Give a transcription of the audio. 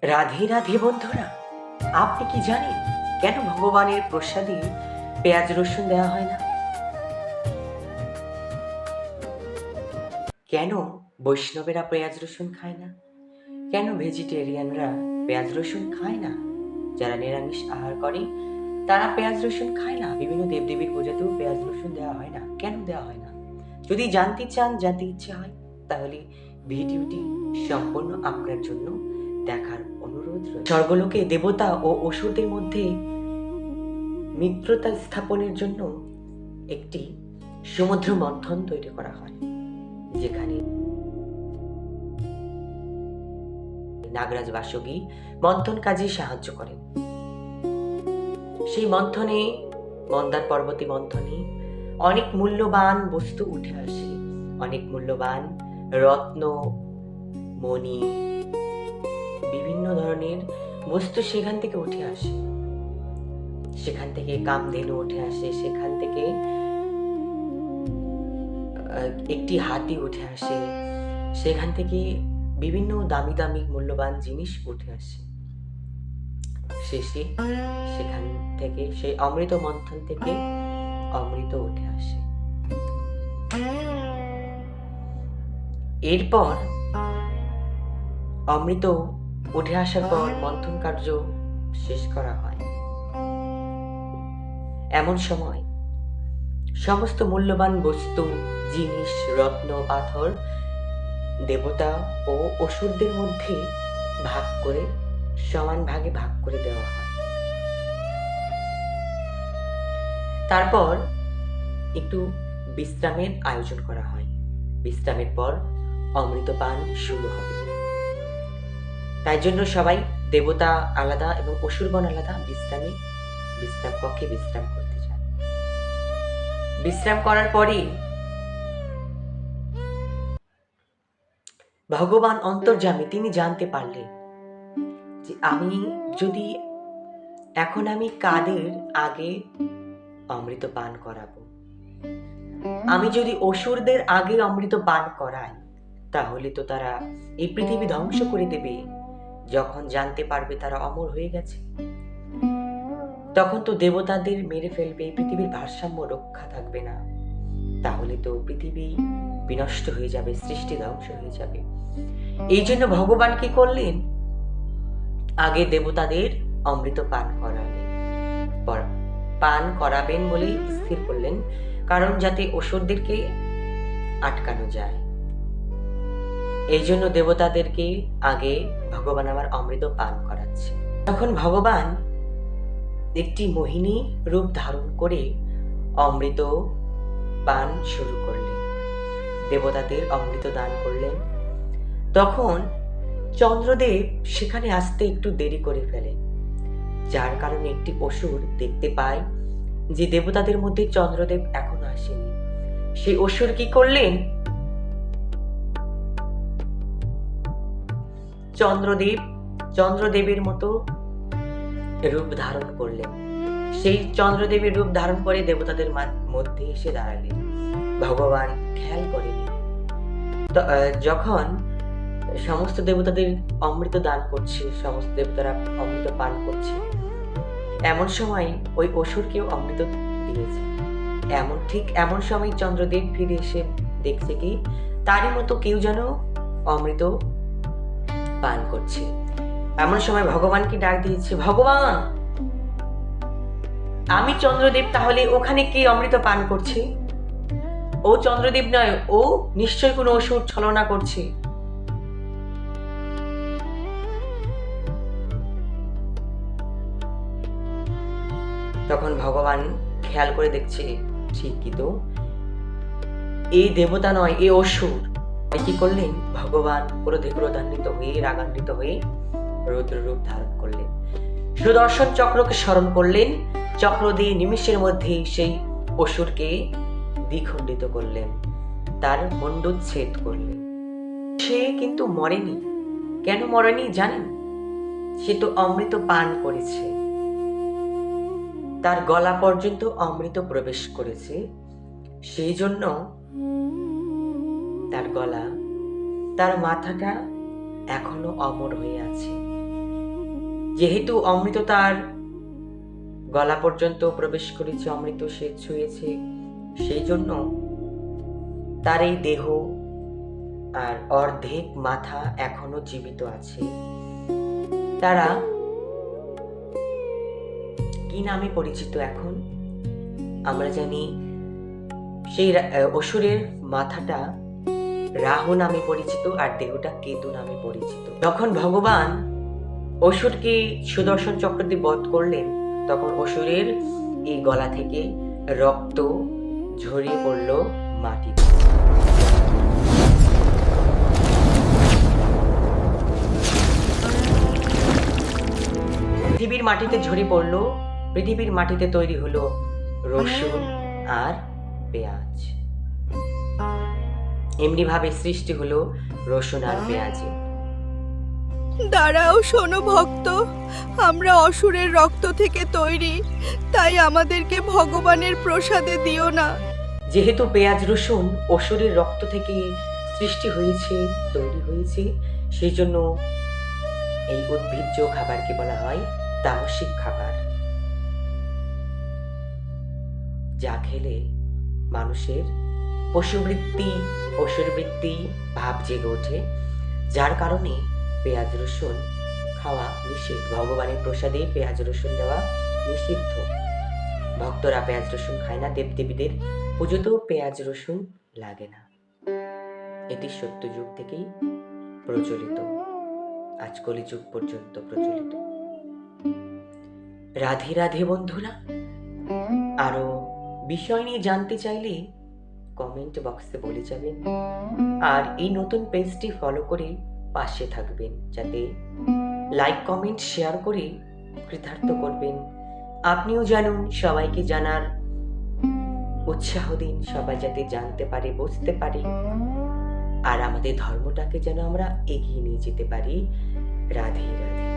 রাধে রাধে বন্ধুরা, আপনি কি জানেন কেন ভগবানের প্রসাদে পেঁয়াজ রসুন দেওয়া হয় না? কেন বৈষ্ণবেরা পেঁয়াজ রসুন খায় না? কেন ভেজিটেরিয়ানরা পেঁয়াজ রসুন খায় না? যারা নিরামিষ আহার করে তারা পেঁয়াজ রসুন খায় না। বিভিন্ন দেবদেবীর পূজাতেও পেঁয়াজ রসুন দেওয়া হয় না। কেন দেওয়া হয় না? যদি জানতে চান, জানতে ইচ্ছে হয়, তাহলে ভিডিওটি সম্পূর্ণ আপনার জন্য দেখার অনুরোধ রইল। স্বর্গলোকে দেবতা ও অসুরদের মধ্যে মিত্রতা স্থাপনের জন্য একটি সমুদ্র মন্থন তৈরি করা হয়, যেখানে নাগরাজ বাসুকী মন্থন কাজে সাহায্য করেন। সেই মন্থনে, মন্দার পর্বতী মন্থনে অনেক মূল্যবান বস্তু উঠে আসে। অনেক মূল্যবান রত্ন, মণি, বিভিন্ন ধরনের বস্তু সেখান থেকে উঠে আসে। সেখান থেকে কামধেনু উঠে আসে, সেখান থেকে একটি হাতি উঠে আসে, সেখান থেকে বিভিন্ন দামি দামি মূল্যবান জিনিস উঠে আসে। শেষে সেখান থেকে, সেই অমৃত মন্থন থেকে অমৃত উঠে আসে। এরপর অমৃত উঠে আসার পর মন্থন কার্য শেষ করা হয়। এমন সময় সমস্ত মূল্যবান বস্তু, জিনিস, রত্ন, পাথর দেবতা ও অসুরদের মধ্যে ভাগ করে, সমান ভাগে ভাগ করে দেওয়া হয়। তারপর একটু বিশ্রামের আয়োজন করা হয়। বিশ্রামের পর অমৃতপান শুরু হবে। তাই জন্য সবাই, দেবতা আলাদা এবং অসুরগণ আলাদা, বিশ্রাম কক্ষে বিশ্রাম করতে যায়। বিশ্রাম করার পরে ভগবান অন্তর্যামী তিনি জানতে পারলেন যে এখন আমি কাদের আগে অমৃত পান করাবো। আমি যদি অসুরদের আগে অমৃত পান করাই, তাহলে তো তারা এই পৃথিবী ধ্বংস করে দেবে। যখন জানতে পারবে তারা অমর হয়ে গেছে, তখন তো দেবতাদের মেরে ফেলবে, পৃথিবীর ভারসাম্য রক্ষা থাকবে না। তাহলে তো পৃথিবী বিনষ্ট হয়ে যাবে, সৃষ্টি ধ্বংস হয়ে যাবে। এই জন্য ভগবান কি করলেন? আগে দেবতাদের অমৃত পান করাবেন বলে স্থির করলেন, কারণ যাতে অসুরদেরকে আটকানো যায়। এই জন্য দেবতাদেরকে আগে ভগবান আমার অমৃত পান করাচ্ছে। তখন ভগবান একটি মোহিনী রূপ ধারণ করে অমৃত পান শুরু করলেন, দেবতাদের অমৃত দান করলেন। তখন চন্দ্রদেব সেখানে আসতে একটু দেরি করে ফেলেন, যার কারণে একটি অসুর দেখতে পায় যে দেবতাদের মধ্যে চন্দ্রদেব এখনো আসেনি। সেই অসুর কি করলেন? চন্দ্রদেবের মতো রূপ ধারণ করলেন। সেই চন্দ্রদেবের রূপ ধারণ করে দেবতাদের মধ্যে এসে দাঁড়ালেন। ভগবান খেয়াল করেনি। যখন সমস্ত দেবতাদের অমৃত দান করছে, সমস্ত দেবতারা অমৃত পান করছে, এমন সময় ওই অসুরকেও অমৃত দিয়েছে। ঠিক এমন সময় চন্দ্রদেব ফিরে এসে দেখছে কি তারই মতো কেউ যেন অমৃত পান করছে। এমন সময় ভগবানকে ডাক দিয়েছে, ভগবান, আমি চন্দ্রদেব, তাহলে ওখানে কে অমৃত পান করছে? ও চন্দ্রদেব নয়, ও নিশ্চয় কোনো অসুর ছলনা করছে। তখন ভগবান খেয়াল করে দেখছে, ঠিকই তো, এই দেবতা নয়, এ অসুর। কি করলেন? ভগবান ক্রোধান্বিত হয়ে, রাগান্বিত হয়ে রুদ্র রূপ ধারণ করলেন। সুদর্শন চক্রকে স্মরণ করলেন। চক্র দিয়ে নিমিষের মধ্যে সেই অসুরকে দ্বিখণ্ডিত করলেন, তার মুণ্ডচ্ছেদ করলেন। সে কিন্তু মরেনি। কেন মরেনি জানেন? সে তো অমৃত পান করেছে, তার গলা পর্যন্ত অমৃত প্রবেশ করেছে। সেই জন্য তার গলা, তার মাথাটা এখনো অমর হয়ে আছে। যেহেতু অমৃত তার গলা পর্যন্ত প্রবেশ করেছে, অমৃত সে ছুঁয়েছে, সেই জন্য তার এই দেহ আর অর্ধেক মাথা এখনো জীবিত আছে। তারা কি নামে পরিচিত এখন? আমরা জানি সেই অসুরের মাথাটা রাহু নামে পরিচিত আর দেহটা কেতু নামে পরিচিত। যখন ভগবান অসুরকে সুদর্শন চক্র দিয়ে বধ করলেন, তখন অসুরের এই গলা থেকে রক্ত ঝরিয়ে পড়ল মাটিতে। পৃথিবীর মাটিতে ঝরে পড়ল, পৃথিবীর মাটিতে তৈরি হলো রসুন আর পেঁয়াজ। এমনি ভাবে সৃষ্টি হলো রসুন আর পেঁয়াজের। দাঁড়াও শোনো ভক্ত, আমরা অসুরের রক্ত থেকে তৈরি, তাই আমাদেরকে ভগবানের প্রসাদে দিও না। যেহেতু পেঁয়াজ রসুন অসুরের রক্ত থেকে সৃষ্টি হয়েছে, তৈরি হয়েছে, সেই জন্য এই উদ্ভিজ্জ খাবারকে বলা হয় তামসিক খাবার, যা খেলে মানুষের পশুবৃত্তি, অসুরবৃত্তি ভাব জেগে ওঠে, যার কারণে পেঁয়াজ রসুন খাওয়া নিষিদ্ধ। ভগবানের প্রসাদে পেঁয়াজ রসুন দেওয়া নিষিদ্ধ। ভক্তরা পেঁয়াজ রসুন খায় না, দেবদেবীদের পুজোতেও পেঁয়াজ রসুন লাগে না। এটি সত্য যুগ থেকেই প্রচলিত, আজ কলিযুগ পর্যন্ত প্রচলিত। রাধে রাধে বন্ধুরা। আরো বিষয় নিয়ে জানতে চাইলে কমেন্ট বক্সে বলে যাবেন, আর এই নতুন পেজটি ফলো করে পাশে থাকবেন, যাতে লাইক কমেন্ট শেয়ার করে কৃতার্থ করবেন। আপনিও জানুন, সবাইকে জানার উৎসাহ দিন, সবাই যাতে জানতে পারে, বুঝতে পারে, আর আমাদের ধর্মটাকে যেন আমরা এগিয়ে নিয়ে যেতে পারি। রাধে রাধে।